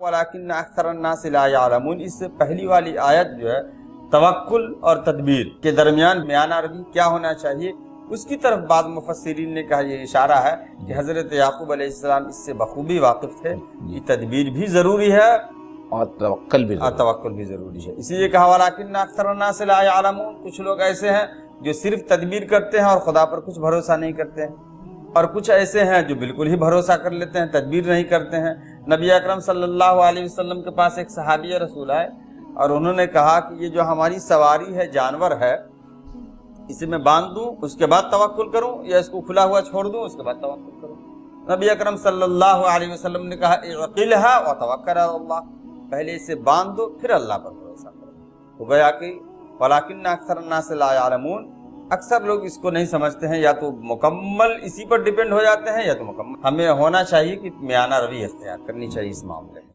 वलाकिन अक्सरन्नास ला यअलमून, इससे पहली वाली आयत जो है तवक्कुल और तदबीर के दरमियान बयान अरबी क्या होना चाहिए उसकी तरफ बाद मुफस्सिरीन ने कहा, ये इशारा है कि हजरत याकूब अलैहिस्सलाम इससे बखूबी वाकिफ थे कि तदबीर भी जरूरी है और तवक्कुल भी जरूरी है। इसीलिए कहा वलाकिन अक्सरन्नास ला यअलमून, कुछ लोग ऐसे हैं जो सिर्फ तदबीर करते हैं और खुदा पर कुछ भरोसा नहीं करते हैं, और कुछ ऐसे हैं जो बिल्कुल ही भरोसा कर लेते हैं, तदबीर नहीं करते हैं। नबी अकरम सल्लल्लाहु अलैहि वसल्लम के पास एक सहाबी रसूल आए और उन्होंने कहा कि ये जो हमारी सवारी है, जानवर है, इसे मैं बांध दूं उसके बाद तवक्कुल करूं या इसको खुला हुआ छोड़ दूं उसके बाद तवक्कुल करूं? नबी अकरम सल्लल्लाहु अलैहि वसल्लम ने कहा इक़िलहा व तवक्कल अल्लाह, पहले इसे बांध दो फिर अल्लाह पर भरोसा करो। तो गया कि वलाकिन अक्सरन्नास ला यअलमून, अक्सर लोग इसको नहीं समझते हैं, या तो मुकम्मल इसी पर डिपेंड हो जाते हैं या तो मुकम्मल। हमें होना चाहिए कि मियाना रवि इख्तियार करनी चाहिए इस मामले में।